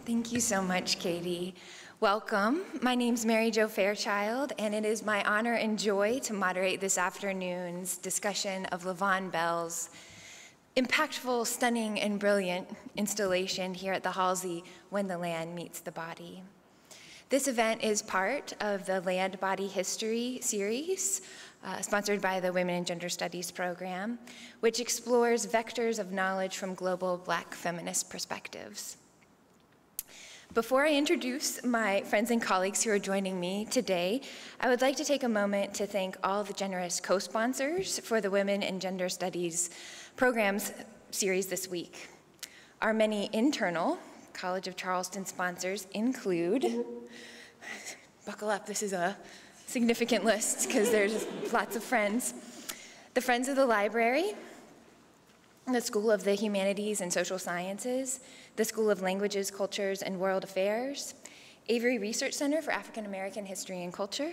Thank you so much, Katie. Welcome. My name's Mary Jo Fairchild, and it is my honor and joy to moderate this afternoon's discussion of Vaughn Belle's impactful, stunning, and brilliant installation here at the Halsey, When the Land Meets the Body. This event is part of the Land Body History series, sponsored by the Women and Gender Studies program, which explores vectors of knowledge from global Black feminist perspectives. Before I introduce my friends and colleagues who are joining me today, I would like to take a moment to thank all the generous co-sponsors for the Women and Gender Studies programs series this week. Our many internal College of Charleston sponsors include, buckle up, this is a significant list because there's lots of friends. The Friends of the Library, the School of the Humanities and Social Sciences, the School of Languages, Cultures, and World Affairs, Avery Research Center for African American History and Culture,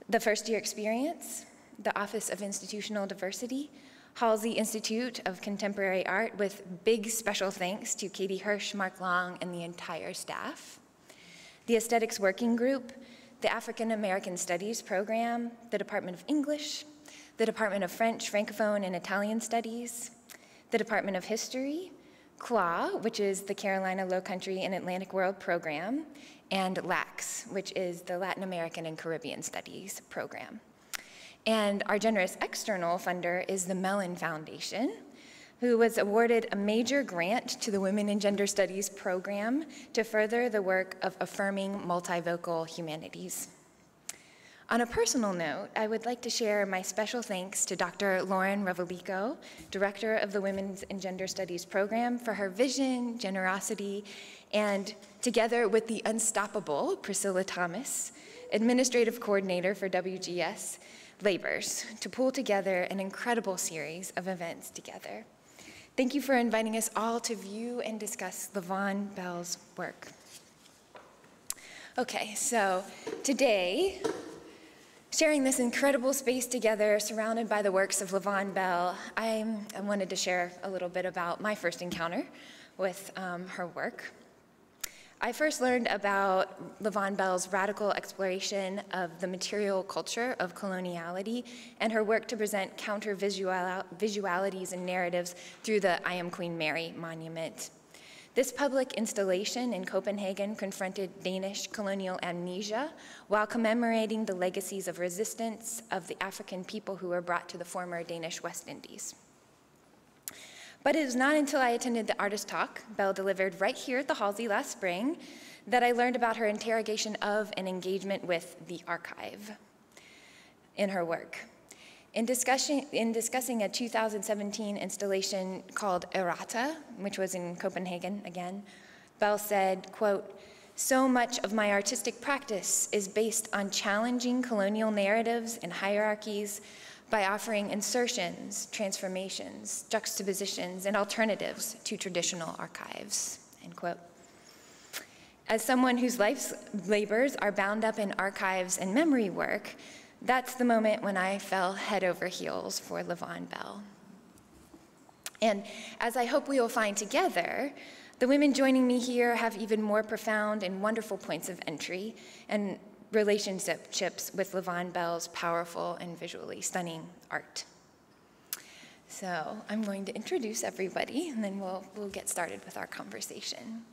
the First Year Experience, the Office of Institutional Diversity, Halsey Institute of Contemporary Art, with big special thanks to Katie Hirsch, Mark Long, and the entire staff, the Aesthetics Working Group, the African American Studies Program, the Department of English, the Department of French, Francophone, and Italian Studies, the Department of History, CLAW, which is the Carolina Low Country and Atlantic World Program, and LACS, which is the Latin American and Caribbean Studies Program. And our generous external funder is the Mellon Foundation, who was awarded a major grant to the Women and Gender Studies program to further the work of affirming multivocal humanities. On a personal note, I would like to share my special thanks to Dr. Lauren Revelico, Director of the Women's and Gender Studies program, for her vision, generosity, and together with the unstoppable Priscilla Thomas, Administrative Coordinator for WGS, labors to pull together an incredible series of events together. Thank you for inviting us all to view and discuss Vaughn Belle's work. Okay, so today, sharing this incredible space together, surrounded by the works of Vaughn Belle, I wanted to share a little bit about my first encounter with her work. I first learned about Vaughn Belle's radical exploration of the material culture of coloniality and her work to present counter-visualities and narratives through the I Am Queen Mary monument. This public installation in Copenhagen confronted Danish colonial amnesia while commemorating the legacies of resistance of the African people who were brought to the former Danish West Indies. But it was not until I attended the artist talk Belle delivered right here at the Halsey last spring that I learned about her interrogation of and engagement with the archive in her work. In discussing a 2017 installation called Errata, which was in Copenhagen again, Belle said, quote, "So much of my artistic practice is based on challenging colonial narratives and hierarchies by offering insertions, transformations, juxtapositions, and alternatives to traditional archives," end quote. As someone whose life's labors are bound up in archives and memory work, that's the moment when I fell head over heels for Vaughn Belle. And as I hope we will find together, the women joining me here have even more profound and wonderful points of entry and relationships with Vaughn Belle's powerful and visually stunning art. So I'm going to introduce everybody, and then we'll get started with our conversation.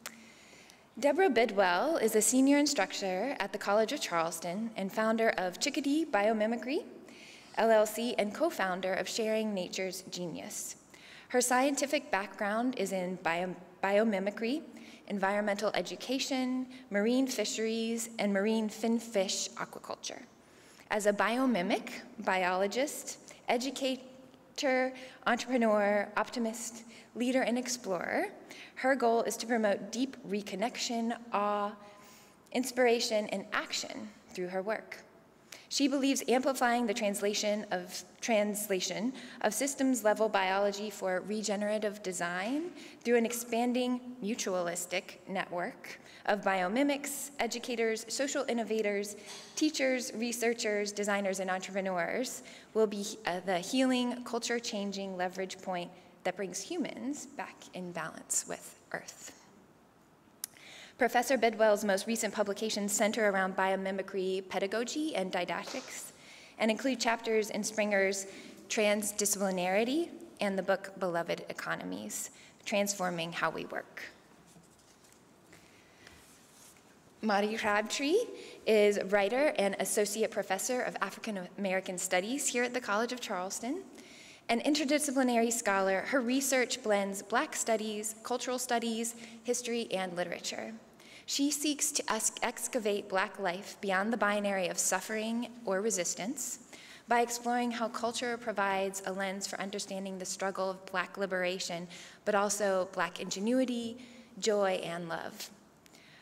Deborah Bidwell is a senior instructor at the College of Charleston and founder of Chickadee Biomimicry, LLC, and co-founder of Sharing Nature's Genius. Her scientific background is in biomimicry, environmental education, marine fisheries, and marine finfish aquaculture. As a biomimic, biologist, educator, entrepreneur, optimist, leader, and explorer, her goal is to promote deep reconnection, awe, inspiration, and action through her work. She believes amplifying the translation of systems-level biology for regenerative design through an expanding mutualistic network of biomimics, educators, social innovators, teachers, researchers, designers, and entrepreneurs will be the healing, culture-changing leverage point that brings humans back in balance with Earth. Professor Bidwell's most recent publications center around biomimicry pedagogy and didactics and include chapters in Springer's Transdisciplinarity and the book Beloved Economies, Transforming How We Work. Madi Crabtree is writer and associate professor of African American Studies here at the College of Charleston. An interdisciplinary scholar, her research blends Black studies, cultural studies, history, and literature. She seeks to excavate Black life beyond the binary of suffering or resistance by exploring how culture provides a lens for understanding the struggle of Black liberation, but also Black ingenuity, joy, and love.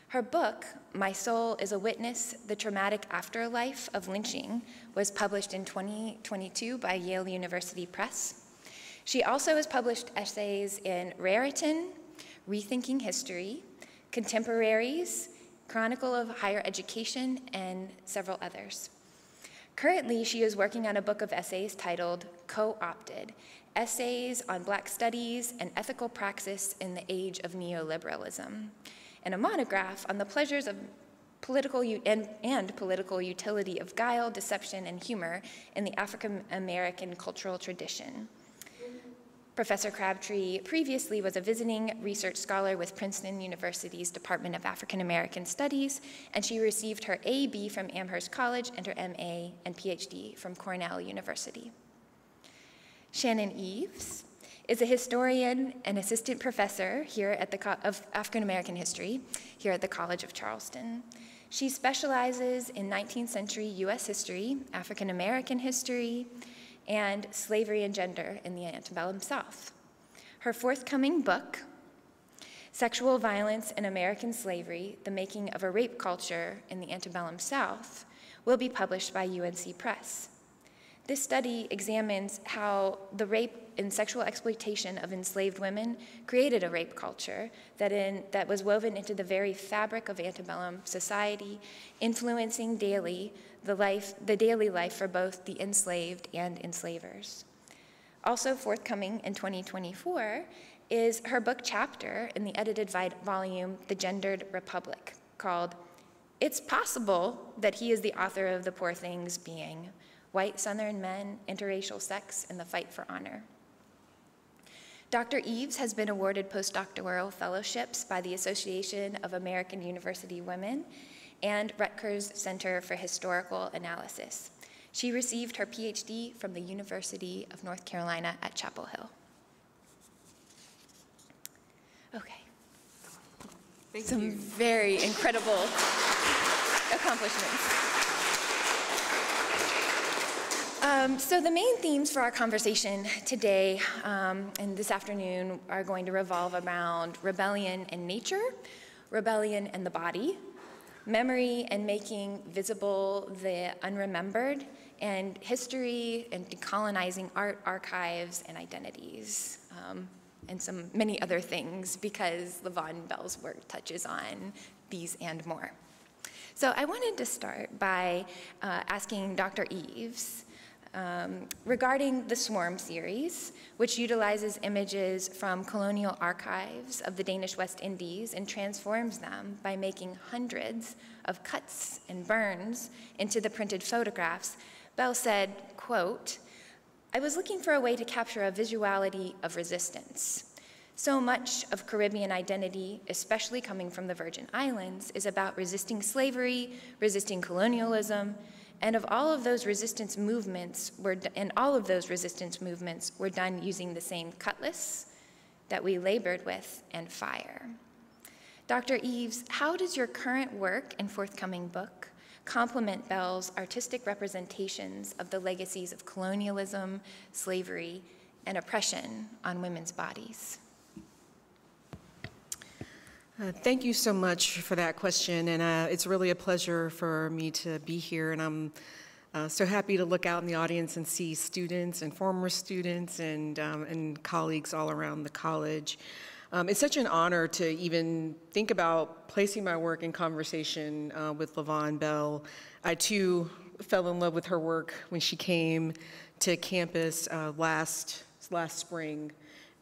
Her book, My Soul is a Witness, The Traumatic Afterlife of Lynching, was published in 2022 by Yale University Press. She also has published essays in Raritan, Rethinking History, Contemporaries, Chronicle of Higher Education, and several others. Currently, she is working on a book of essays titled Co-opted, Essays on Black Studies and Ethical Praxis in the Age of Neoliberalism, and a monograph on the pleasures of political utility of guile, deception, and humor in the African American cultural tradition. Professor Crabtree previously was a visiting research scholar with Princeton University's Department of African American Studies, and she received her A.B. from Amherst College and her M.A. and Ph.D. from Cornell University. Shannon Eves is a historian and assistant professor here at of African American history here at the College of Charleston. She specializes in 19th century U.S. history, African American history, and slavery and gender in the antebellum South. Her forthcoming book, Sexual Violence in American Slavery, The Making of a Rape Culture in the Antebellum South, will be published by UNC Press. This study examines how the rape and sexual exploitation of enslaved women created a rape culture that was woven into the very fabric of antebellum society, influencing the daily life for both the enslaved and enslavers. Also forthcoming in 2024 is her book chapter in the edited volume, The Gendered Republic, called It's Possible That He is the Author of the Poor Things Being, White Southern Men, Interracial Sex, and the Fight for Honor. Dr. Eves has been awarded postdoctoral fellowships by the Association of American University Women and Rutgers Center for Historical Analysis. She received her PhD from the University of North Carolina at Chapel Hill. Okay. Some very incredible accomplishments. So the main themes for our conversation today and this afternoon are going to revolve around rebellion and nature, rebellion and the body, memory and making visible the unremembered, and history and decolonizing art, archives, and identities, and many other things, because Vaughn Belle's work touches on these and more. So I wanted to start by asking Dr. Eves, regarding the Swarm series, which utilizes images from colonial archives of the Danish West Indies and transforms them by making hundreds of cuts and burns into the printed photographs. Belle said, quote, "I was looking for a way to capture a visuality of resistance. So much of Caribbean identity, especially coming from the Virgin Islands, is about resisting slavery, resisting colonialism, and all of those resistance movements were done using the same cutlass that we labored with and fire." Dr. Eves, how does your current work and forthcoming book complement Belle's artistic representations of the legacies of colonialism, slavery, and oppression on women's bodies? Thank you so much for that question, and it's really a pleasure for me to be here, and I'm so happy to look out in the audience and see students and former students and colleagues all around the college. It's such an honor to even think about placing my work in conversation with Vaughn Belle. I too fell in love with her work when she came to campus last spring.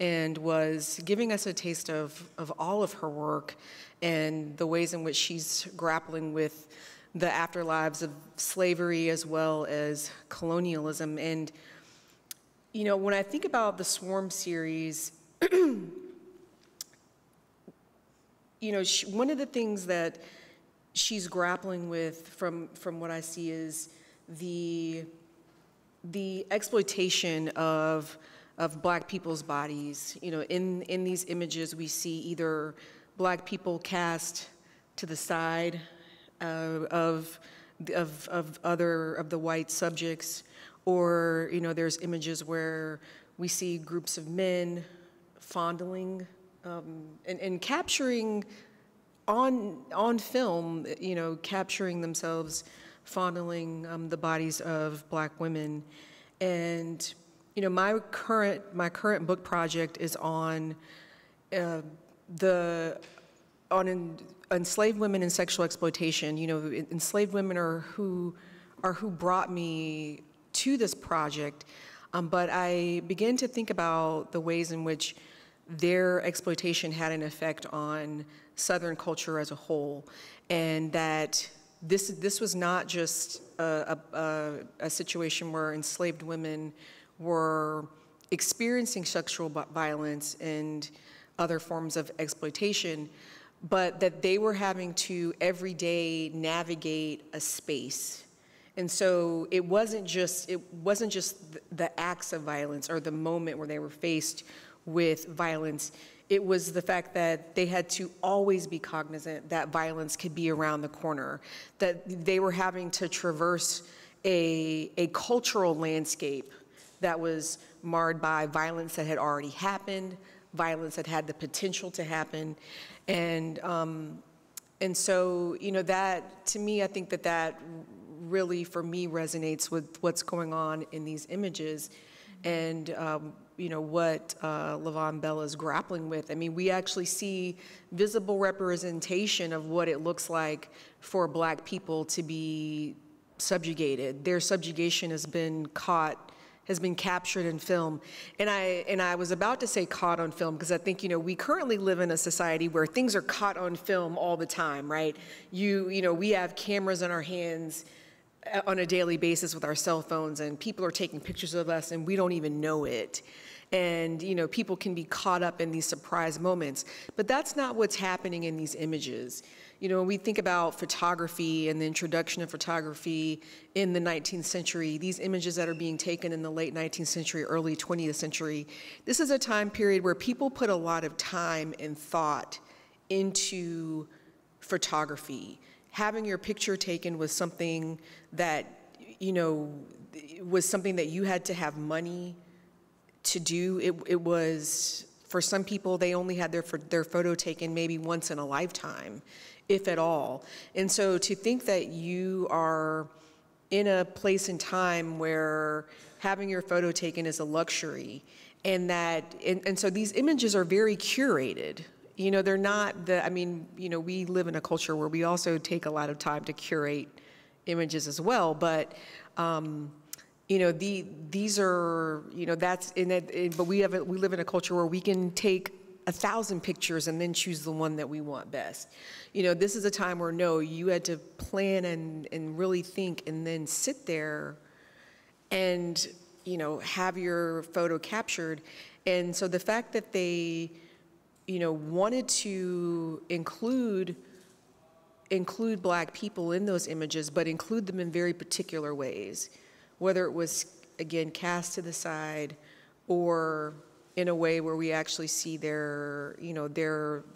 and was giving us a taste of all of her work and the ways in which she's grappling with the afterlives of slavery as well as colonialism. And, you know, when I think about the Swarm series, you know, one of the things that she's grappling with from what I see is the exploitation of Black people's bodies. You know, in these images we see either Black people cast to the side of the white subjects, or, you know, there's images where we see groups of men fondling and capturing on film, you know, capturing themselves fondling the bodies of Black women. And, you know, my current book project is on enslaved women and sexual exploitation. You know, enslaved women are who brought me to this project, but I began to think about the ways in which their exploitation had an effect on Southern culture as a whole, and that this was not just a situation where enslaved women were experiencing sexual violence and other forms of exploitation, but that they were having to every day navigate a space. And so it wasn't just the acts of violence or the moment where they were faced with violence. It was the fact that they had to always be cognizant that violence could be around the corner, that they were having to traverse a cultural landscape that was marred by violence that had already happened, violence that had the potential to happen. And so, you know, that, to me, I think that really, for me, resonates with what's going on in these images and, you know, what Vaughn Belle is grappling with. I mean, we actually see visible representation of what it looks like for Black people to be subjugated. Their subjugation has been captured in film. And I was about to say caught on film, because I think, you know, we currently live in a society where things are caught on film all the time, right? You know, we have cameras in our hands on a daily basis with our cell phones, and people are taking pictures of us and we don't even know it. And, you know, people can be caught up in these surprise moments. But that's not what's happening in these images. You know, when we think about photography and the introduction of photography in the 19th century, these images that are being taken in the late 19th century, early 20th century, this is a time period where people put a lot of time and thought into photography. Having your picture taken was something that, you know, was something that you had to have money to do. It was, for some people, they only had their photo taken maybe once in a lifetime, if at all. And so to think that you are in a place and time where having your photo taken is a luxury, and so these images are very curated. You know, they're not I mean, you know, we live in a culture where we also take a lot of time to curate images as well, but, you know, these are, you know, but we live in a culture where we can take 1,000 pictures and then choose the one that we want best. You know, this is a time where, no, you had to plan and really think and then sit there and, you know, have your photo captured. And so the fact that they, you know, wanted to include Black people in those images, but include them in very particular ways, whether it was, again, cast to the side or in a way where we actually see the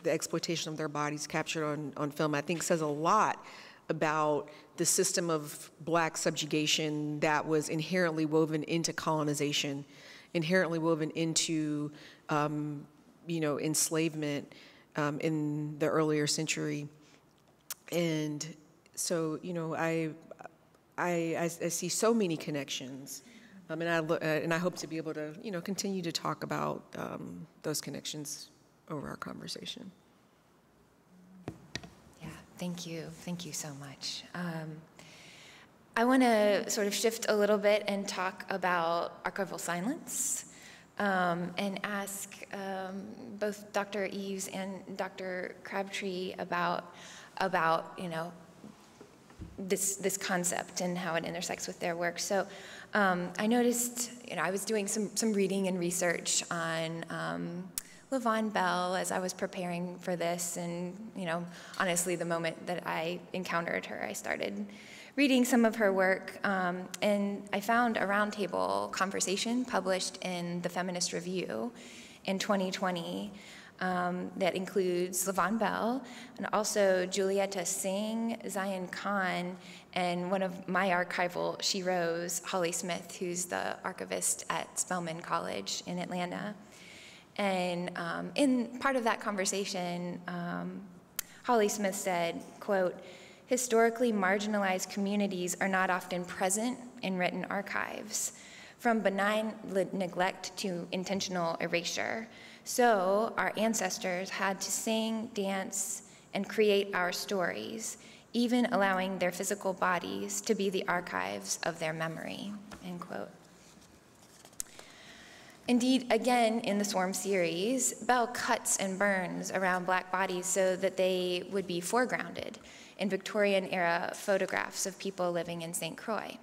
exploitation of their bodies captured on film, I think says a lot about the system of Black subjugation that was inherently woven into colonization, inherently woven into, you know, enslavement in the earlier century. And so, you know, I see so many connections, and I hope to be able to, you know, continue to talk about those connections over our conversation. Yeah, thank you so much. I want to sort of shift a little bit and talk about archival silence. and ask both Dr. Eves and Dr. Crabtree about this concept and how it intersects with their work. So I noticed, I was doing some reading and research on Vaughn Belle as I was preparing for this, and honestly, the moment that I encountered her, I started reading some of her work, and I found a roundtable conversation published in the Feminist Review in 2020 that includes Vaughn Belle and also Julieta Singh, Zion Khan, and one of my archival sheroes, Holly Smith, who's the archivist at Spelman College in Atlanta. And in part of that conversation, Holly Smith said, quote, "Historically marginalized communities are not often present in written archives, from benign neglect to intentional erasure. So our ancestors had to sing, dance, and create our stories, even allowing their physical bodies to be the archives of their memory," end quote. Indeed, again, in the Swarm series, Belle cuts and burns around Black bodies so that they would be foregrounded in Victorian-era photographs of people living in St. Croix.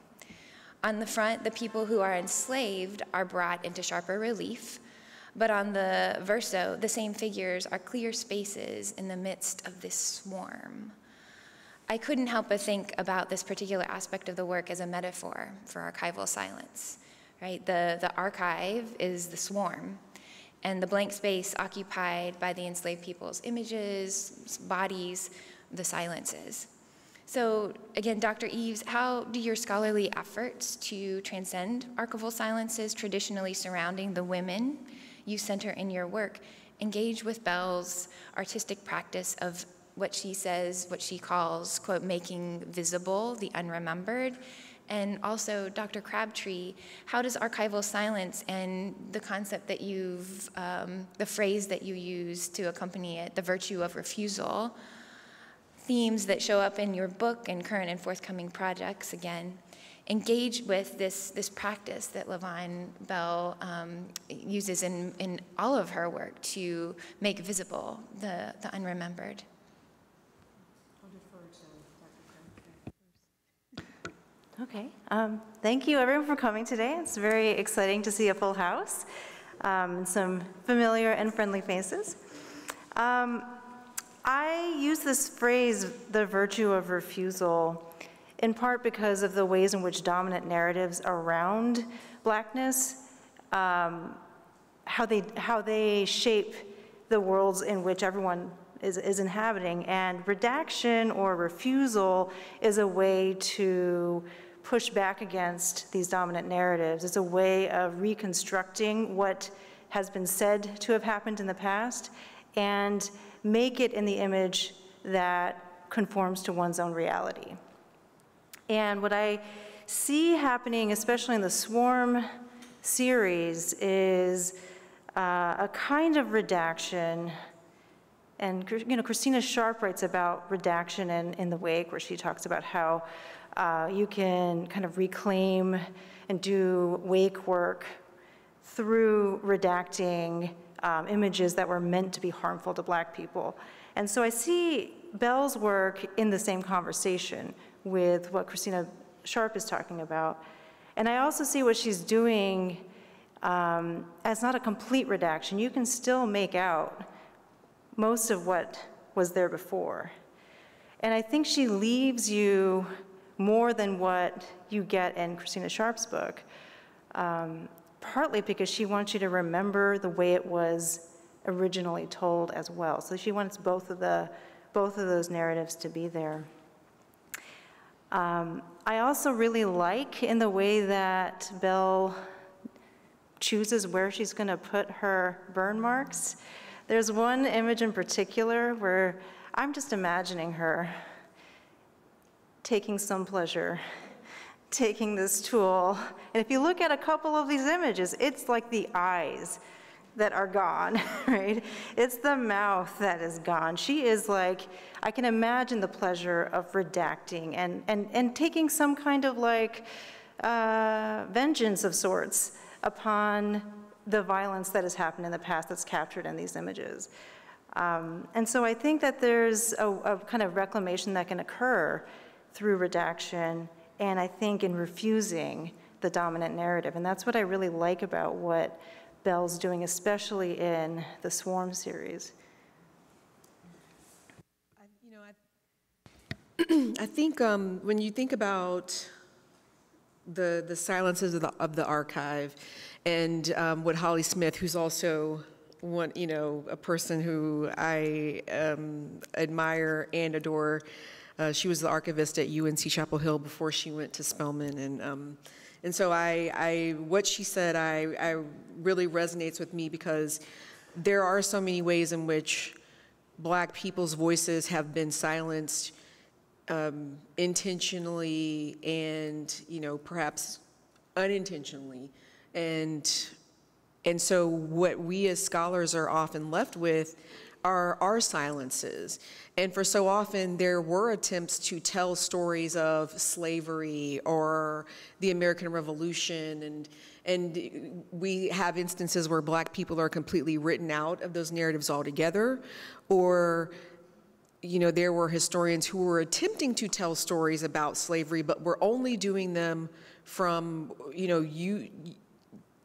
On the front, the people who are enslaved are brought into sharper relief, but on the verso, the same figures are clear spaces in the midst of this swarm. I couldn't help but think about this particular aspect of the work as a metaphor for archival silence, right? The archive is the swarm, and the blank space occupied by the enslaved people's images, bodies, the silences. So again, Dr. Eves, how do your scholarly efforts to transcend archival silences traditionally surrounding the women you center in your work engage with Belle's artistic practice of what she calls, quote, making visible the unremembered? And also, Dr. Crabtree, how does archival silence and the concept that the phrase that you use to accompany it, the virtue of refusal, themes that show up in your book and current and forthcoming projects, again, engage with this practice that Vaughn Belle uses in all of her work to make visible the unremembered? I'll defer to Dr. Crabtree first. Okay. Thank you, everyone, for coming today. It's very exciting to see a full house, some familiar and friendly faces. I use this phrase, the virtue of refusal, in part because of the ways in which dominant narratives around Blackness, how they shape the worlds in which everyone is inhabiting. And redaction or refusal is a way to push back against these dominant narratives. It's a way of reconstructing what has been said to have happened in the past and make it in the image that conforms to one's own reality. And what I see happening, especially in the Swarm series, is a kind of redaction. And Christina Sharp writes about redaction in The Wake, where she talks about how you can kind of reclaim and do wake work through redacting images that were meant to be harmful to Black people. And so I see Belle's work in the same conversation with what Christina Sharp is talking about. And I also see what she's doing as not a complete redaction. You can still make out most of what was there before. And I think she leaves you more than what you get in Christina Sharp's book, partly because she wants you to remember the way it was originally told as well. So she wants both of those narratives to be there. I also really like in the way that Belle chooses where she's going to put her burn marks. There's one image in particular where I'm just imagining her taking some pleasure, taking this tool. And if you look at a couple of these images, it's like the eyes that are gone, right? It's the mouth that is gone. She is like, I can imagine the pleasure of redacting and taking some kind of like vengeance of sorts upon the violence that has happened in the past that's captured in these images. And so I think that there's a kind of reclamation that can occur through redaction, and I think in refusing the dominant narrative. And that's what I really like about what Belle's doing, especially in the Swarm series. I think when you think about the silences of the archive, and what Holly Smith, who's also one, a person who I admire and adore. She was the archivist at UNC Chapel Hill before she went to Spelman, and so what she said I really resonates with me, because there are so many ways in which Black people's voices have been silenced intentionally and perhaps unintentionally, and so what we as scholars are often left with are our silences. And for so often there were attempts to tell stories of slavery or the American Revolution, and we have instances where Black people are completely written out of those narratives altogether, or there were historians who were attempting to tell stories about slavery, but were only doing them from,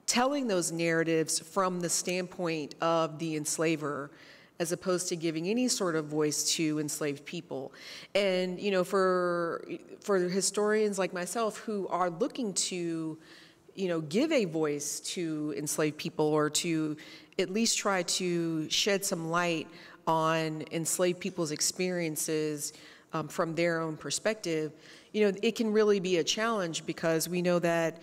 telling those narratives from the standpoint of the enslaver, as opposed to giving any sort of voice to enslaved people. And for historians like myself who are looking to, give a voice to enslaved people, or to at least try to shed some light on enslaved people's experiences from their own perspective, it can really be a challenge, because we know that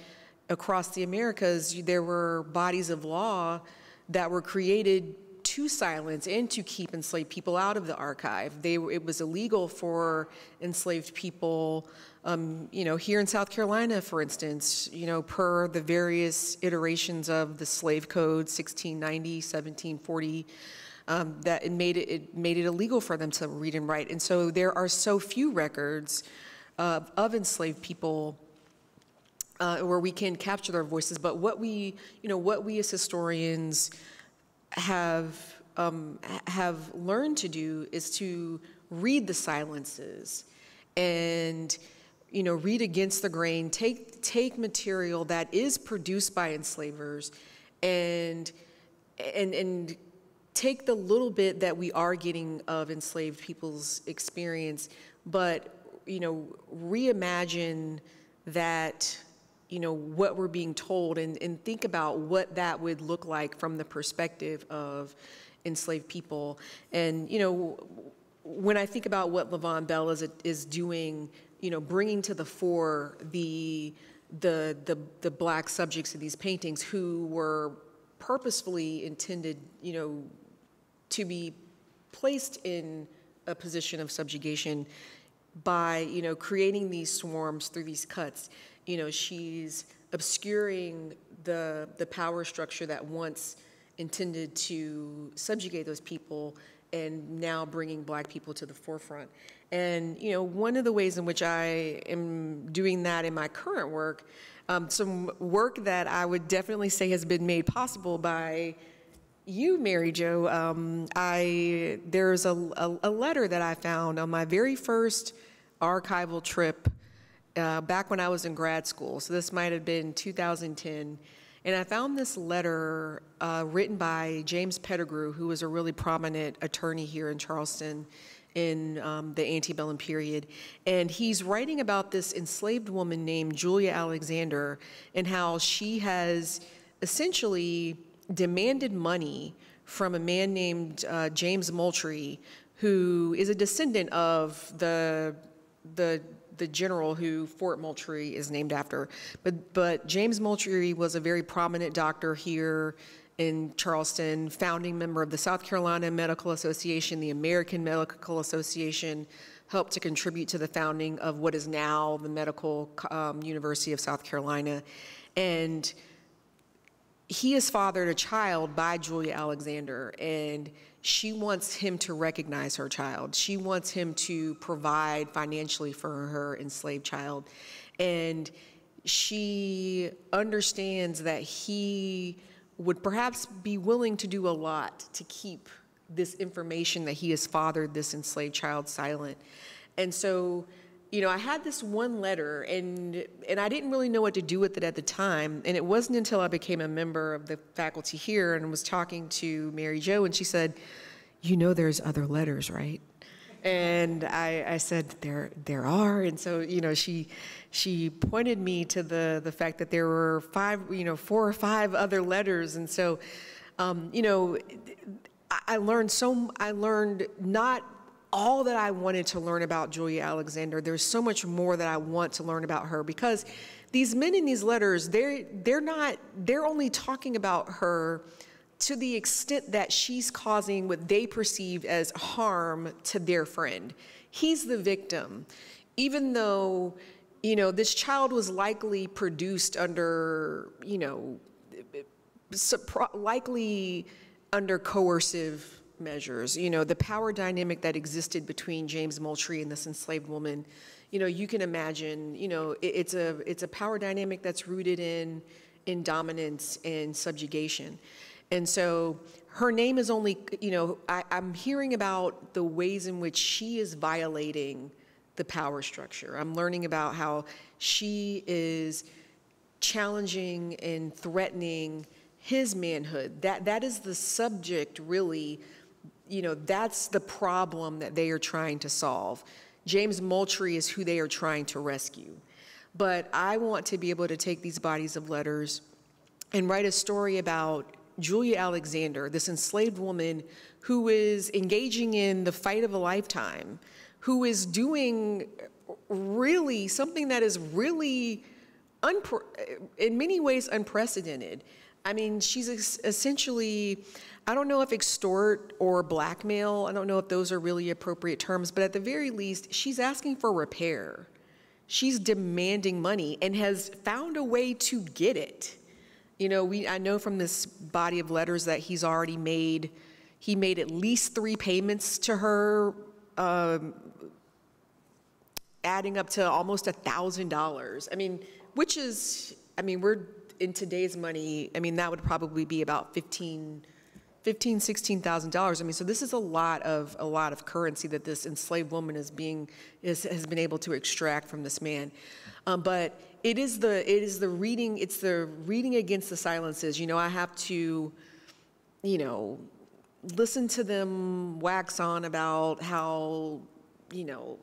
across the Americas, there were bodies of law that were created to silence and to keep enslaved people out of the archive. It was illegal for enslaved people, here in South Carolina, for instance, per the various iterations of the slave code, 1690, 1740, that it made it illegal for them to read and write. And so there are so few records of enslaved people where we can capture their voices. But what we as historians have learned to do is to read the silences and read against the grain, take material that is produced by enslavers, and take the little bit that we are getting of enslaved people's experience, but reimagine that, what we're being told, and think about what that would look like from the perspective of enslaved people. And when I think about what Vaughn Belle is doing, bringing to the fore the Black subjects of these paintings who were purposefully intended, to be placed in a position of subjugation by, creating these swarms through these cuts. She's obscuring the power structure that once intended to subjugate those people, and now bringing Black people to the forefront. And one of the ways in which I am doing that in my current work, some work that I would definitely say has been made possible by you, Mary Jo. There's a letter that I found on my very first archival trip back when I was in grad school. So this might have been 2010. And I found this letter written by James Pettigrew, who was a really prominent attorney here in Charleston in the antebellum period. And he's writing about this enslaved woman named Julia Alexander, and how she has essentially demanded money from a man named James Moultrie, who is a descendant of the general who Fort Moultrie is named after. But James Moultrie was a very prominent doctor here in Charleston, founding member of the South Carolina Medical Association, the American Medical Association, helped to contribute to the founding of what is now the Medical University of South Carolina. And he has fathered a child by Julia Alexander, and she wants him to recognize her child. She wants him to provide financially for her enslaved child. And she understands that he would perhaps be willing to do a lot to keep this information that he has fathered this enslaved child silent. And so, you know, I had this one letter, and I didn't really know what to do with it at the time. And it wasn't until I became a member of the faculty here and was talking to Mary Jo, and she said, "You know there's other letters, right?" And I said, there are. And so, you know, she pointed me to the fact that there were 4 or 5 other letters. And so, you know, I learned not all that I wanted to learn about Julia Alexander. There's so much more that I want to learn about her, because these men in these letters, they're only talking about her to the extent that she's causing what they perceive as harm to their friend. He's the victim. Even though, you know, this child was likely produced under, you know, likely under coercive measures. You know, the power dynamic that existed between James Moultrie and this enslaved woman, you know, you can imagine, you know, it's a power dynamic that's rooted in dominance and subjugation. And so her name is only, you know, I'm hearing about the ways in which she is violating the power structure. I'm learning about how she is challenging and threatening his manhood. That is the subject, really. You know, that's the problem that they are trying to solve. James Moultrie is who they are trying to rescue. But I want to be able to take these bodies of letters and write a story about Julia Alexander, this enslaved woman who is engaging in the fight of a lifetime, who is doing really something that is really, in many ways, unprecedented. I mean, she's essentially, I don't know if extort or blackmail, I don't know if those are really appropriate terms, but at the very least, she's asking for repair. She's demanding money and has found a way to get it. You know, I know from this body of letters that he made at least 3 payments to her, adding up to almost $1,000. I mean, which is, I mean, we're in today's money, I mean, that would probably be about $16,000. I mean, so this is a lot of currency that this enslaved woman has been able to extract from this man. But it's the reading against the silences. You know, I have to, you know, listen to them wax on about how, you know,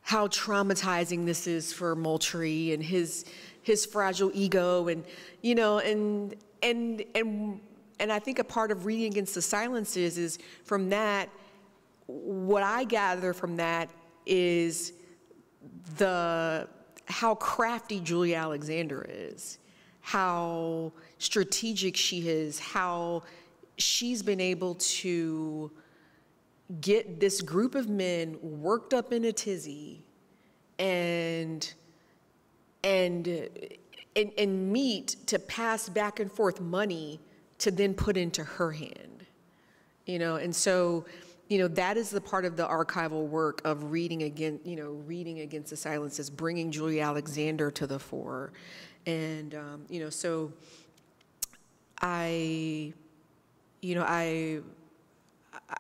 how traumatizing this is for Moultrie and his fragile ego, and, you know, and I think a part of reading against the silences is from that, what I gather from that is how crafty Julia Alexander is, how strategic she is, how she's been able to get this group of men worked up in a tizzy and meet to pass back and forth money to then put into her hand, you know. And so, you know, that is the part of the archival work of reading against the silences, bringing Julia Alexander to the fore. And, you know, so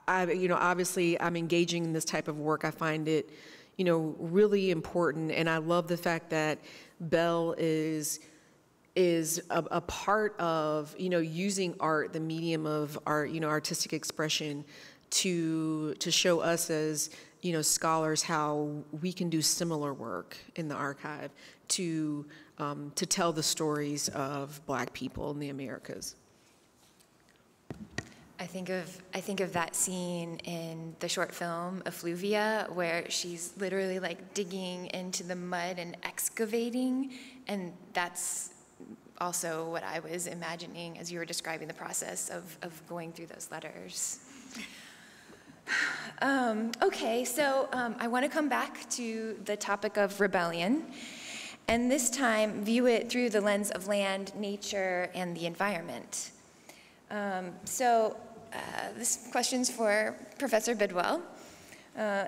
obviously I'm engaging in this type of work. I find it, you know, really important. And I love the fact that Belle is a part of, you know, using art, the medium of art, you know, artistic expression, to show us as, you know, scholars how we can do similar work in the archive to tell the stories of Black people in the Americas. I think of that scene in the short film Effluvia, where she's literally like digging into the mud and excavating, and that's also what I was imagining as you were describing the process of going through those letters. Okay, so I want to come back to the topic of rebellion, and this time view it through the lens of land, nature, and the environment. This question's for Professor Bidwell.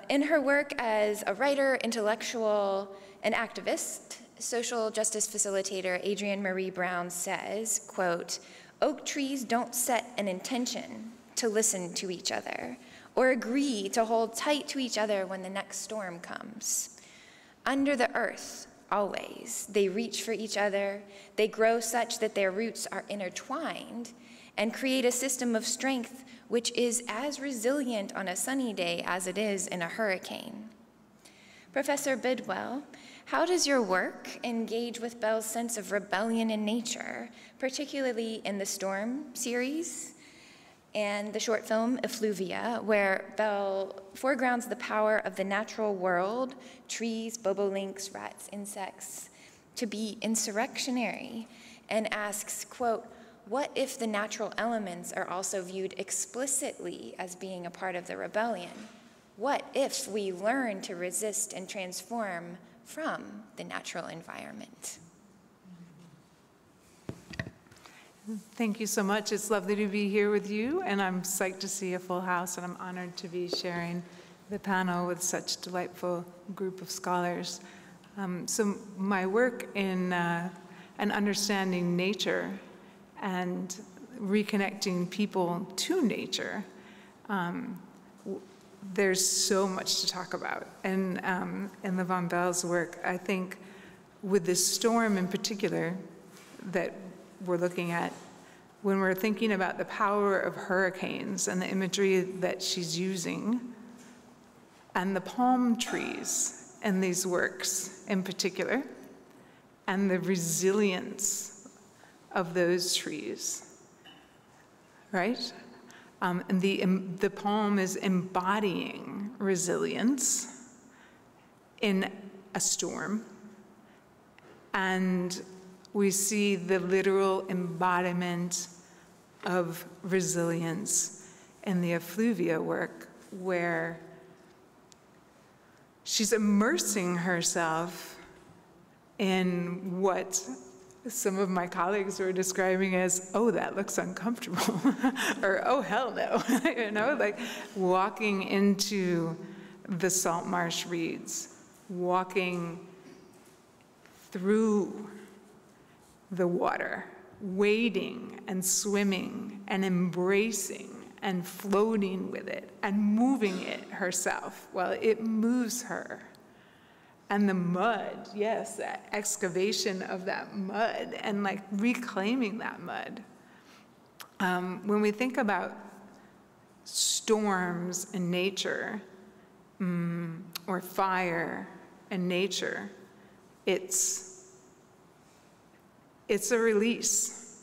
In her work as a writer, intellectual, and activist, social justice facilitator Adrienne Marie Brown says, quote, "Oak trees don't set an intention to listen to each other or agree to hold tight to each other when the next storm comes. Under the earth, always, they reach for each other, they grow such that their roots are intertwined and create a system of strength which is as resilient on a sunny day as it is in a hurricane." Professor Bidwell, how does your work engage with Belle's sense of rebellion in nature, particularly in the Storm series and the short film Effluvia, where Belle foregrounds the power of the natural world, trees, bobolinks, rats, insects, to be insurrectionary, and asks, quote, "What if the natural elements are also viewed explicitly as being a part of the rebellion? What if we learn to resist and transform from the natural environment?" Thank you so much. It's lovely to be here with you, and I'm psyched to see a full house, and I'm honored to be sharing the panel with such a delightful group of scholars. So my work in and understanding nature and reconnecting people to nature, there's so much to talk about. And in the Vaughn Belle's work, I think with this storm in particular that we're looking at, when we're thinking about the power of hurricanes and the imagery that she's using, and the palm trees in these works in particular, and the resilience of those trees, right? And the palm is embodying resilience in a storm, and we see the literal embodiment of resilience in the Effluvia work, where she's immersing herself in what some of my colleagues were describing as, "Oh, that looks uncomfortable," or "Oh, hell no," you know, like walking into the salt marsh reeds, walking through the water, wading and swimming and embracing and floating with it and moving it herself while it moves her. And the mud, yes, that excavation of that mud and like reclaiming that mud. When we think about storms in nature, or fire in nature, it's a release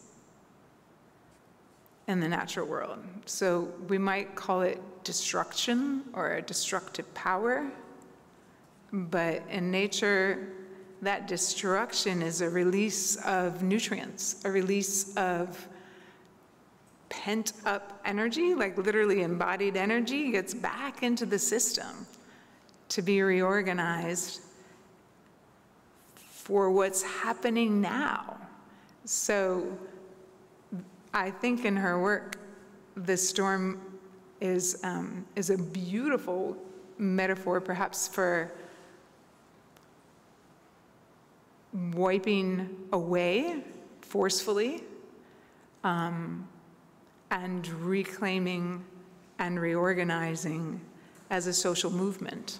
in the natural world. So we might call it destruction or a destructive power, but in nature, that destruction is a release of nutrients, a release of pent up energy, like literally embodied energy gets back into the system to be reorganized for what's happening now. So I think in her work, the storm is a beautiful metaphor, perhaps, for wiping away forcefully and reclaiming and reorganizing as a social movement.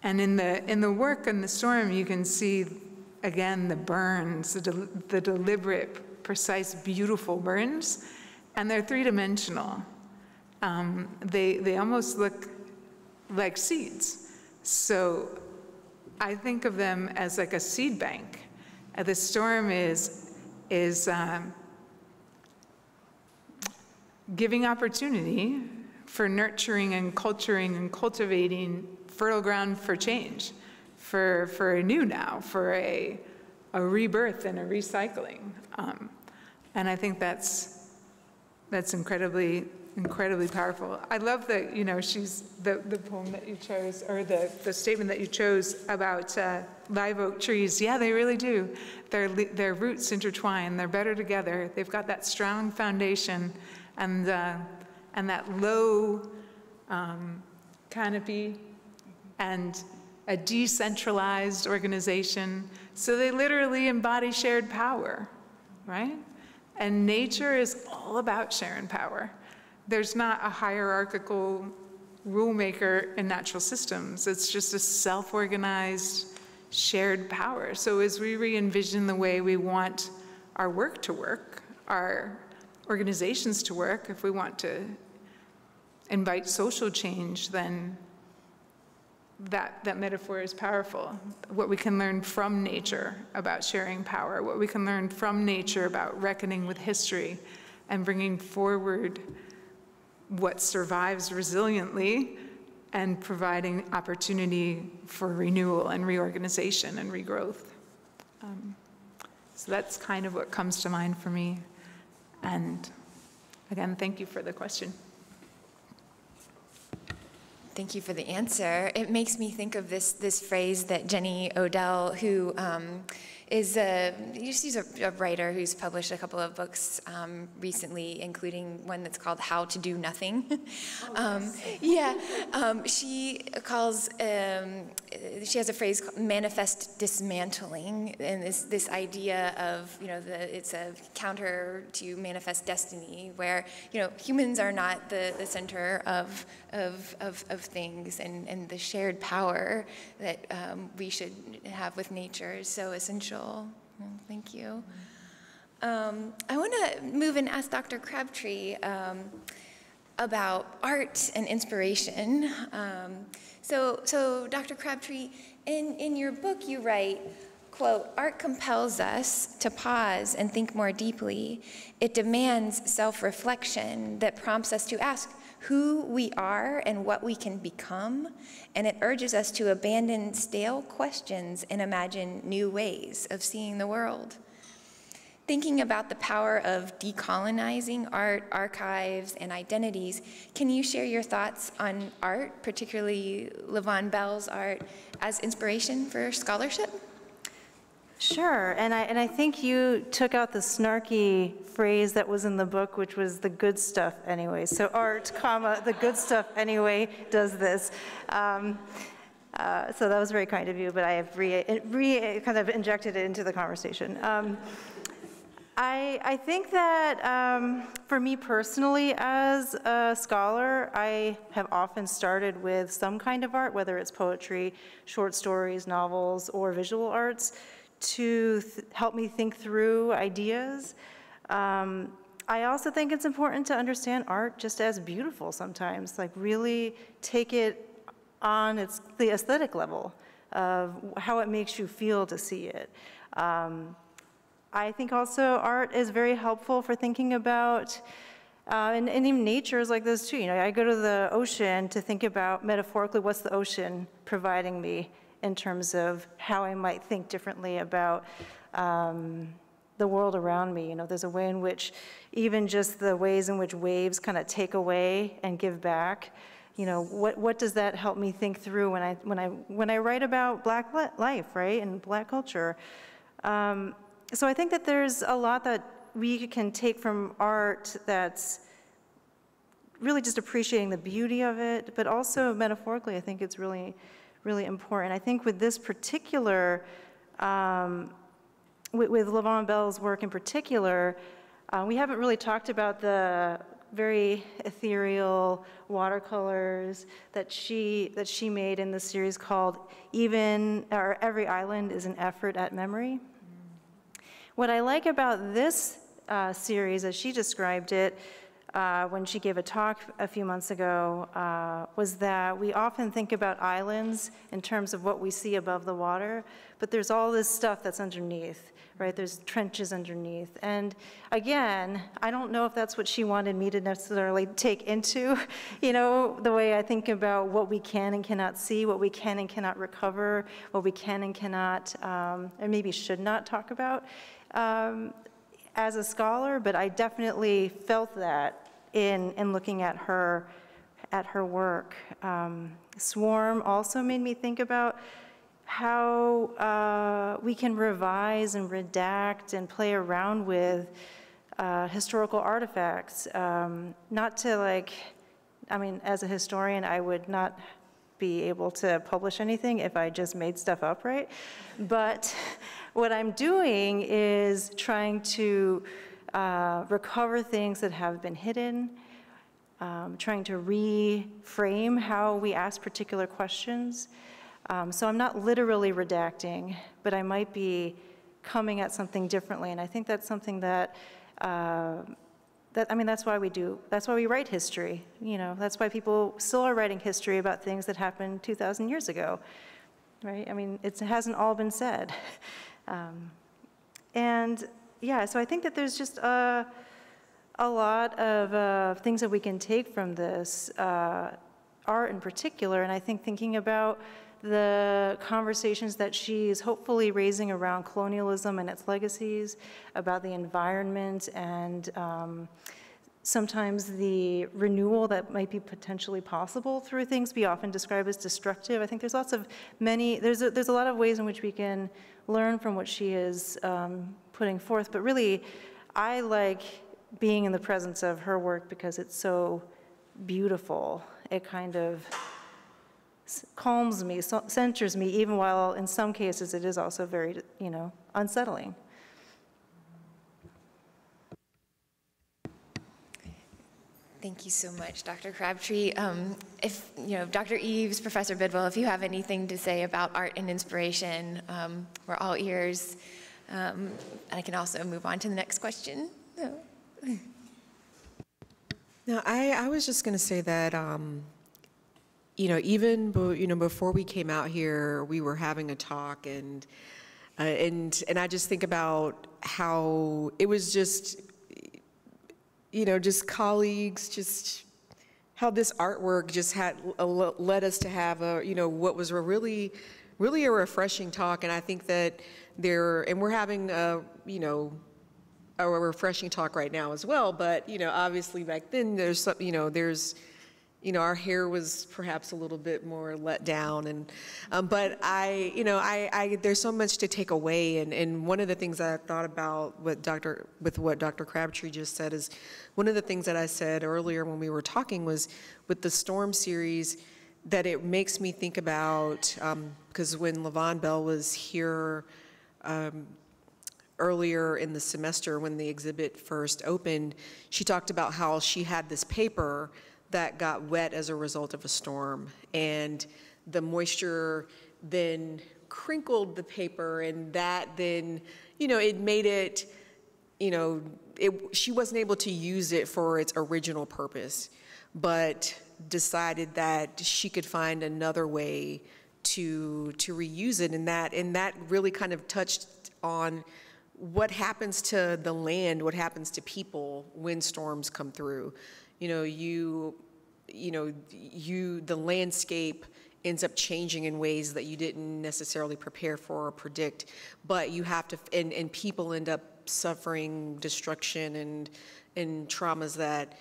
And in the work in the storm, you can see again the burns, the deliberate, precise, beautiful burns, and they're three-dimensional. They almost look like seeds. So I think of them as like a seed bank. The storm is giving opportunity for nurturing and culturing and cultivating fertile ground for change, for a new now, for a rebirth and a recycling. And I think that's incredibly powerful. I love that, she's, the poem that you chose, or the statement that you chose about live oak trees. Yeah, they really do. Their roots intertwine, they're better together. They've got that strong foundation and that low canopy, and a decentralized organization. So they literally embody shared power, right? And nature is all about sharing power. There's not a hierarchical rule maker in natural systems. It's just a self-organized shared power. So as we re-envision the way we want our work to work, our organizations to work, if we want to invite social change, then that metaphor is powerful. What we can learn from nature about sharing power, what we can learn from nature about reckoning with history and bringing forward what survives resiliently and providing opportunity for renewal and reorganization and regrowth. So that's kind of what comes to mind for me. And again, thank you for the question. Thank you for the answer. It makes me think of this phrase that Jenny Odell, who she's a writer who's published a couple of books recently, including one that's called How to Do Nothing. She calls, she has a phrase called manifest dismantling, and this idea of, it's a counter to manifest destiny, where, humans are not the center of things, and the shared power that we should have with nature is so essential. Thank you. I want to move and ask Dr. Crabtree about art and inspiration. So Dr. Crabtree, in your book you write, quote, "Art compels us to pause and think more deeply. It demands self-reflection that prompts us to ask who we are and what we can become, and it urges us to abandon stale questions and imagine new ways of seeing the world." Thinking about the power of decolonizing art, archives, and identities, can you share your thoughts on art, particularly Vaughn Belle's art, as inspiration for scholarship? Sure, and I think you took out the snarky phrase that was in the book, which was the good stuff anyway. So art, comma, the good stuff anyway does this. So that was very kind of you, but I have kind of injected it into the conversation. I think that for me personally as a scholar, I have often started with some kind of art, whether it's poetry, short stories, novels, or visual arts, to help me think through ideas. I also think it's important to understand art just as beautiful sometimes, like really take it on the aesthetic level of how it makes you feel to see it. I think also art is very helpful for thinking about, and even nature is like this too. I go to the ocean to think about metaphorically what's the ocean providing me in terms of how I might think differently about the world around me. There's a way in which even just the ways in which waves kind of take away and give back, what does that help me think through when I write about Black life, right, and Black culture? So I think that there's a lot that we can take from art that's really just appreciating the beauty of it, but also metaphorically, I think it's really important. I think with this particular, with Vaughn Belle's work in particular, we haven't really talked about the very ethereal watercolors that she made in the series called Every Island is an Effort at Memory. What I like about this series, as she described it, when she gave a talk a few months ago, was that we often think about islands in terms of what we see above the water, but there's all this stuff that's underneath, right? There's trenches underneath. And again, I don't know if that's what she wanted me to necessarily take into, the way I think about what we can and cannot see, what we can and cannot recover, what we can and cannot, and maybe should not talk about as a scholar, but I definitely felt that in looking at her work. Swarm also made me think about how we can revise and redact and play around with historical artifacts. Not to as a historian, I would not be able to publish anything if I just made stuff up, right? But what I'm doing is trying to recover things that have been hidden, trying to reframe how we ask particular questions. So I'm not literally redacting, but I might be coming at something differently, and I think that's something that, that's why we write history, that's why people still are writing history about things that happened 2,000 years ago, right? I mean, it hasn't all been said. And yeah, so I think that there's just a lot of things that we can take from this, art in particular, and I think thinking about the conversations that she's hopefully raising around colonialism and its legacies, about the environment, and sometimes the renewal that might be potentially possible through things we often describe as destructive. I think there's there's a lot of ways in which we can learn from what she is putting forth, but really, I like being in the presence of her work because it's so beautiful. It kind of calms me, centers me, even while in some cases it is also very, unsettling. Thank you so much, Dr. Crabtree. If, Dr. Eves, Professor Bidwell, if you have anything to say about art and inspiration, we're all ears. And I can also move on to the next question. No, I was just going to say that, even before we came out here, we were having a talk, and I just think about how it was just, just colleagues, just how this artwork just had led us to have what was a really a refreshing talk, and I think that we're having a refreshing talk right now as well, but obviously back then there's our hair was perhaps a little bit more let down, and but there's so much to take away, and one of the things I thought about with what Dr. Crabtree just said is one of the things that I said earlier when we were talking was with the Storm series that it makes me think about, because when Vaughn Belle was here earlier in the semester when the exhibit first opened, she talked about how she had this paper that got wet as a result of a storm, and the moisture then crinkled the paper, and that then, it made it, she wasn't able to use it for its original purpose, but decided that she could find another way to reuse it, and that really kind of touched on what happens to the land, what happens to people when storms come through. The landscape ends up changing in ways that you didn't necessarily prepare for or predict, but you have to, and people end up suffering destruction and traumas that,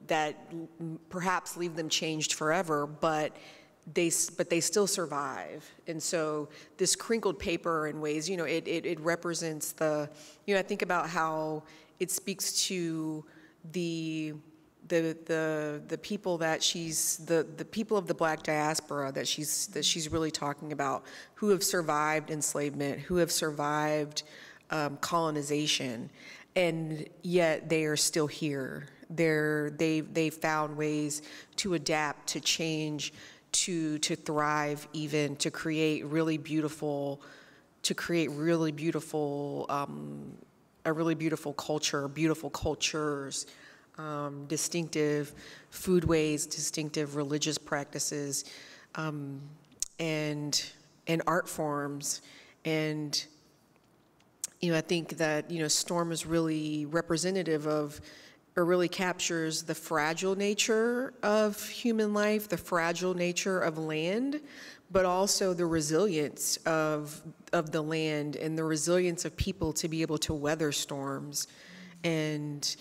that perhaps leave them changed forever, but they still survive. And so this crinkled paper in ways, it represents the, I think about how it speaks to the people that the people of the Black diaspora that she's really talking about, who have survived enslavement, who have survived colonization, and yet they are still here. They've found ways to adapt, to change, to thrive, even to create really beautiful a really beautiful culture, beautiful cultures, distinctive foodways, distinctive religious practices, and art forms. And I think that Storm is really representative of, or really captures the fragile nature of human life, the fragile nature of land, but also the resilience of the land and the resilience of people to be able to weather storms and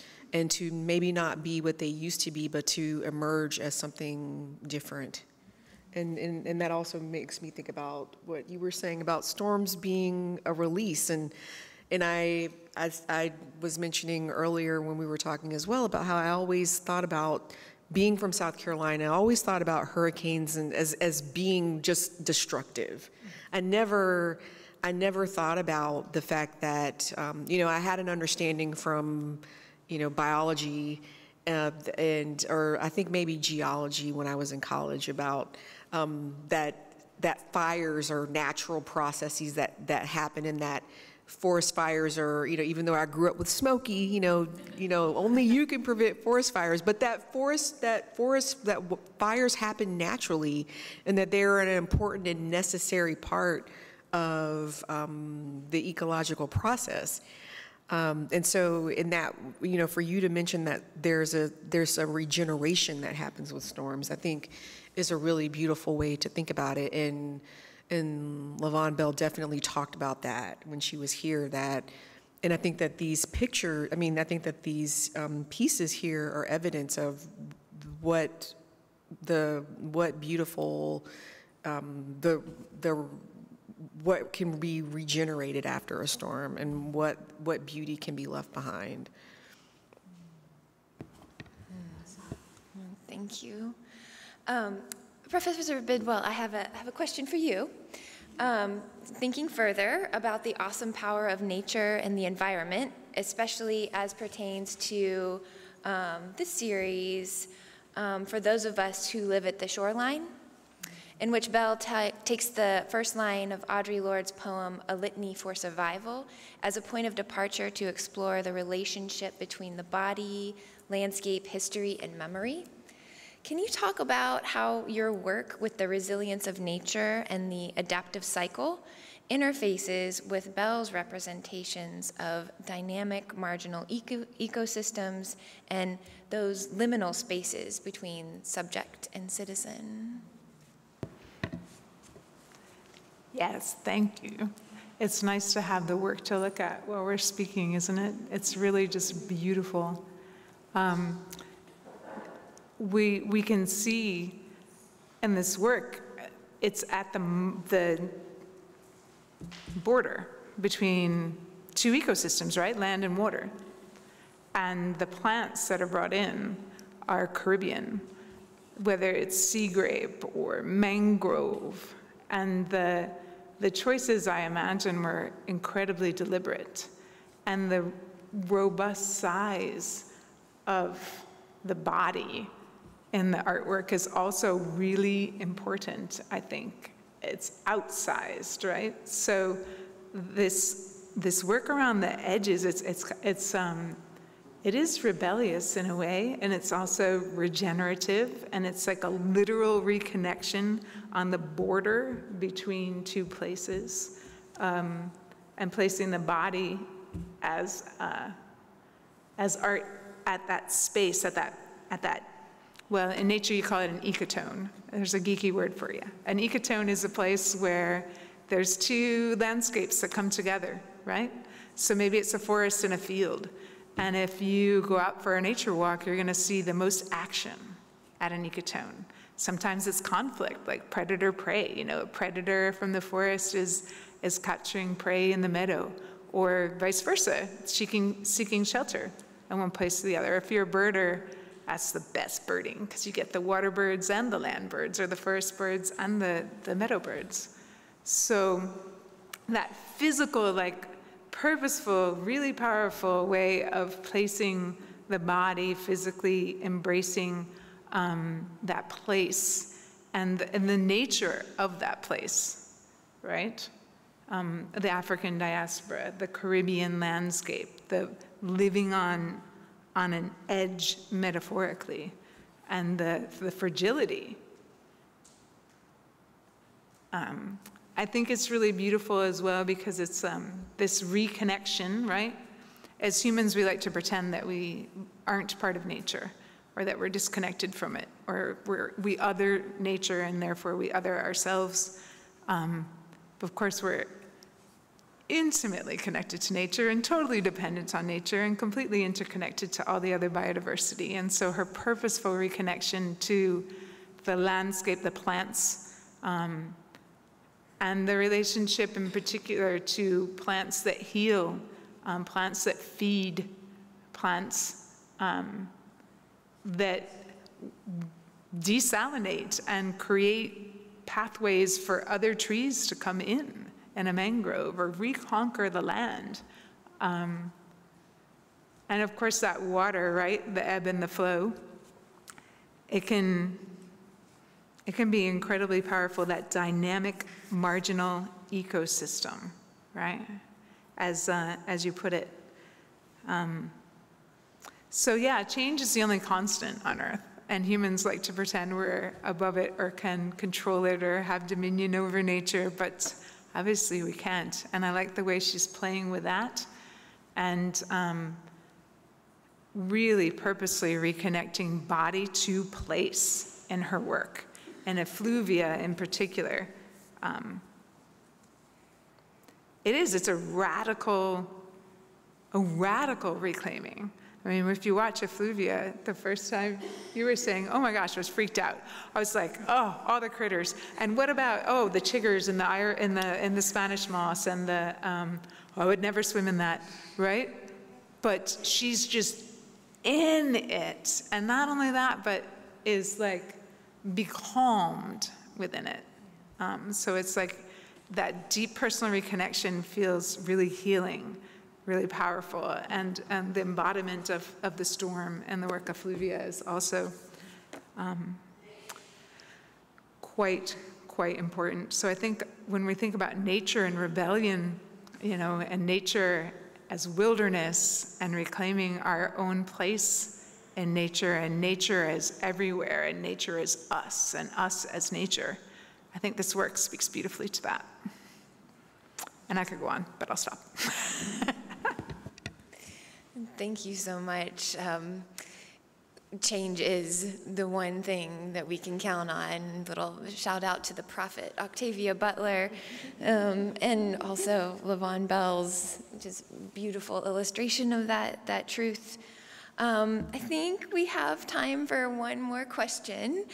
to maybe not be what they used to be, but to emerge as something different. And that also makes me think about what you were saying about storms being a release. And I was mentioning earlier when we were talking as well about how I always thought about being from South Carolina, I always thought about hurricanes and as being just destructive. I never thought about the fact that, I had an understanding from, biology or I think maybe geology when I was in college about that fires are natural processes that happen, and that forest fires are, even though I grew up with Smokey, only you can prevent forest fires, but that fires happen naturally, and that they're an important and necessary part of the ecological process. And so in that, for you to mention that there's a regeneration that happens with storms, I think is a really beautiful way to think about it. And Vaughn Belle definitely talked about that when she was here, and I think that these pieces here are evidence of what beautiful, what can be regenerated after a storm, and what beauty can be left behind. Thank you. Professor Bidwell, I have a question for you. Thinking further about the awesome power of nature and the environment, especially as pertains to this series, for those of us who live at the shoreline, in which Belle takes the first line of Audre Lorde's poem, A Litany for Survival, as a point of departure to explore the relationship between the body, landscape, history, and memory. Can you talk about how your work with the resilience of nature and the adaptive cycle interfaces with Belle's representations of dynamic marginal ecosystems and those liminal spaces between subject and citizen? Yes, thank you. It's nice to have the work to look at while we're speaking, isn't it? It's really just beautiful. We can see in this work, it's at the border between two ecosystems, right? Land and water. And the plants that are brought in are Caribbean, whether it's sea grape or mangrove. And the choices, I imagine, were incredibly deliberate. And the robust size of the body in the artwork is also really important, I think. It's outsized, right? So this work around the edges, it is rebellious in a way, and it's also regenerative, and it's like a literal reconnection on the border between two places, and placing the body as art at that space, at that. Well, in nature you call it an ecotone. There's a geeky word for you. An ecotone is a place where there's two landscapes that come together, right? So maybe it's a forest and a field. And if you go out for a nature walk, you're gonna see the most action at an ecotone. Sometimes it's conflict, like predator-prey. A predator from the forest is capturing prey in the meadow, or vice versa, seeking shelter in one place to the other. If you're a birder, that's the best birding, because you get the water birds and the land birds, or the forest birds and the meadow birds. So that physical, purposeful, really powerful way of placing the body, physically embracing that place and the nature of that place, right? The African diaspora, the Caribbean landscape, the living on an edge metaphorically, and the fragility. I think it's really beautiful as well because it's this reconnection, right? As humans, we like to pretend that we aren't part of nature, or that we're disconnected from it, or we other nature and therefore we other ourselves. But of course, we're intimately connected to nature and totally dependent on nature and completely interconnected to all the other biodiversity. And so her purposeful reconnection to the landscape, the plants, and the relationship in particular to plants that heal, plants that feed, plants that desalinate and create pathways for other trees to come in a mangrove, or reconquer the land. And of course that water, right, the ebb and the flow, it can be incredibly powerful, that dynamic marginal ecosystem, right, as you put it. So yeah, change is the only constant on Earth, and humans like to pretend we're above it or can control it or have dominion over nature, but obviously we can't. And I like the way she's playing with that, and really purposely reconnecting body to place in her work, and effluvia in particular. It's a radical reclaiming. I mean, if you watch effluvia, the first time you were saying, oh my gosh, I was freaked out. I was like, oh, all the critters. And what about, oh, the chiggers and the Spanish moss and the, I would never swim in that, right? But she's just in it. And not only that, but is like becalmed within it. So it's like that deep personal reconnection feels really healing, really powerful, and the embodiment of the storm and the work of Fluvia is also quite important. So I think when we think about nature and rebellion, and nature as wilderness, and reclaiming our own place in nature, and nature as everywhere, and nature as us, and us as nature, I think this work speaks beautifully to that. And I could go on, but I'll stop. Thank you so much. Change is the one thing that we can count on. Little shout out to the prophet Octavia Butler, and also Vaughn Belle's just beautiful illustration of that truth. I think we have time for one more question.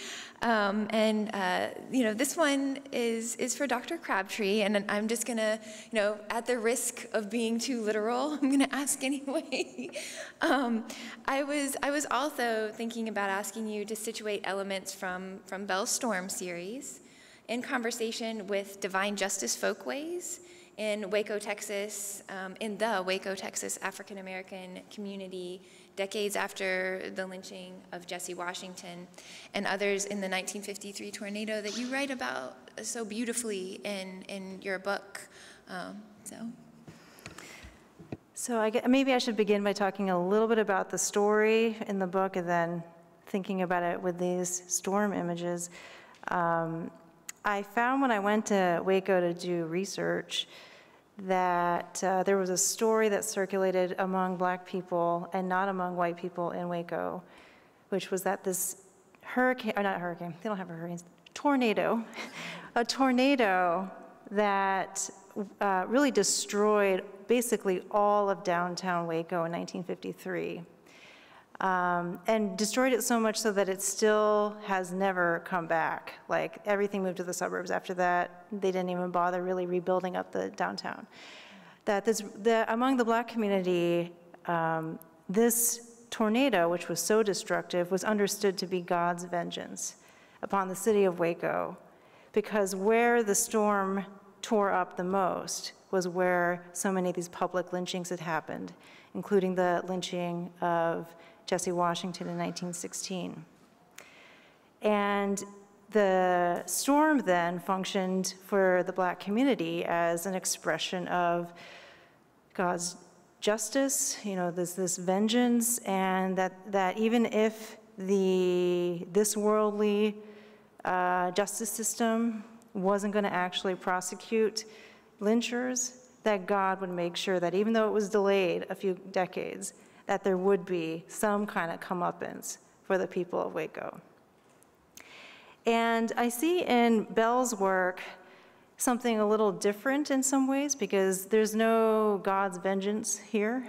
This one is for Dr. Crabtree, and I'm just gonna, at the risk of being too literal, I'm gonna ask anyway. I was also thinking about asking you to situate elements from Belle's Storm series in conversation with divine justice folkways in Waco, Texas, in the Waco, Texas African American community, decades after the lynching of Jesse Washington, and others in the 1953 tornado that you write about so beautifully in your book. So maybe I should begin by talking a little bit about the story in the book, and then thinking about it with these storm images. I found when I went to Waco to do research that there was a story that circulated among Black people and not among white people in Waco, which was that this hurricane, or not hurricane, they don't have hurricanes, tornado, a tornado that really destroyed basically all of downtown Waco in 1953. And destroyed it so much so that it still has never come back. Like, everything moved to the suburbs after that. They didn't even bother really rebuilding up the downtown. Among the Black community, this tornado, which was so destructive, was understood to be God's vengeance upon the city of Waco, because where the storm tore up the most was where so many of these public lynchings had happened, including the lynching of Jesse Washington in 1916. And the storm then functioned for the Black community as an expression of God's justice, this vengeance, and that even if this worldly justice system wasn't going to actually prosecute lynchers, that God would make sure that even though it was delayed a few decades, that there would be some kind of comeuppance for the people of Waco. And I see in Belle's work something a little different in some ways, because there's no God's vengeance here.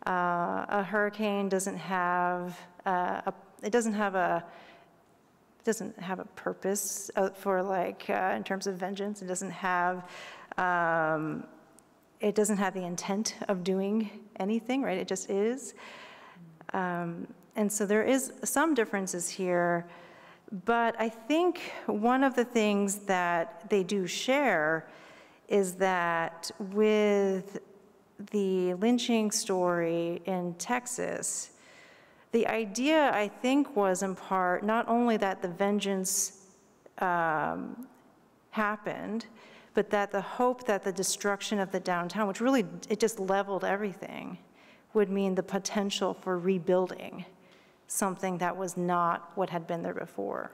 A hurricane doesn't have a purpose for in terms of vengeance. It doesn't have the intent of doing anything, right? It just is. And so there is some differences here, but I think one of the things that they do share is that with the lynching story in Texas, the idea, I think, was in part not only that the vengeance happened, but that the hope that the destruction of the downtown, which really, it just leveled everything, would mean the potential for rebuilding something that was not what had been there before.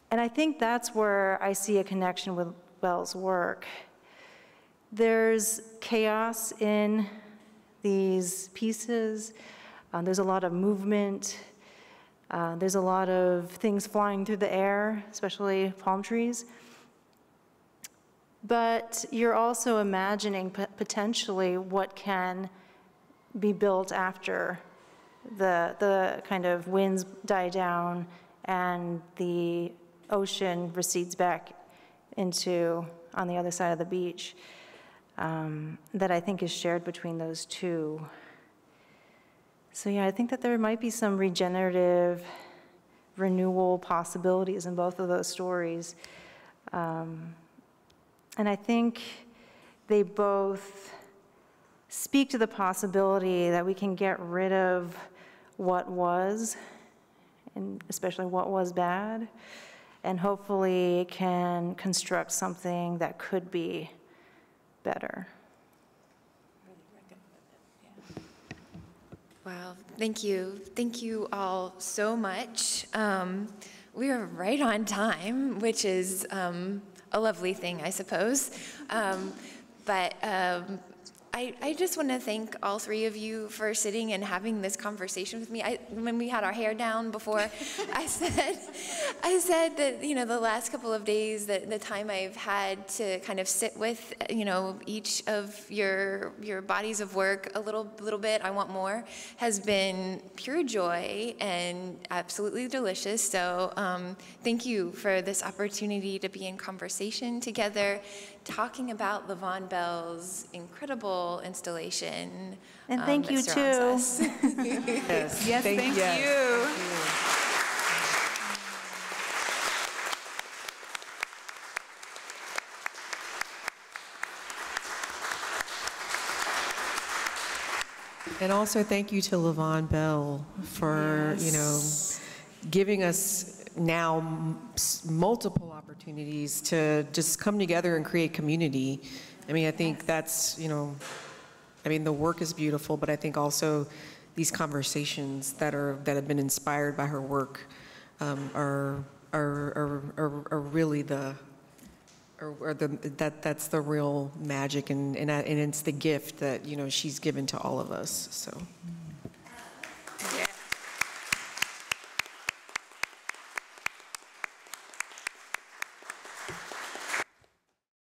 And I think that's where I see a connection with Belle's work. There's chaos in these pieces. There's a lot of movement. There's a lot of things flying through the air, especially palm trees. But you're also imagining potentially what can be built after the kind of winds die down and the ocean recedes back into on the other side of the beach, that I think is shared between those two. So yeah, I think that there might be some regenerative renewal possibilities in both of those stories. And I think they both speak to the possibility that we can get rid of what was, and especially what was bad, and hopefully can construct something that could be better. Wow, thank you. Thank you all so much. We are right on time, which is a lovely thing, I suppose. I just want to thank all three of you for sitting and having this conversation with me. When we had our hair down before, I said that, you know, the last couple of days, that the time I've had to kind of sit with, you know, each of your bodies of work a little bit, I want more, has been pure joy and absolutely delicious. So thank you for this opportunity to be in conversation together, talking about Vaughn Belle's incredible installation. And thank you too. Yes, Yes, thank you. And also thank you to Vaughn Belle for, you know, giving us now multiple opportunities to just come together and create community. I mean, I think that's, you know, I mean, the work is beautiful, but I think also these conversations that have been inspired by her work are really that's the real magic, and it's the gift that, you know, she's given to all of us. So.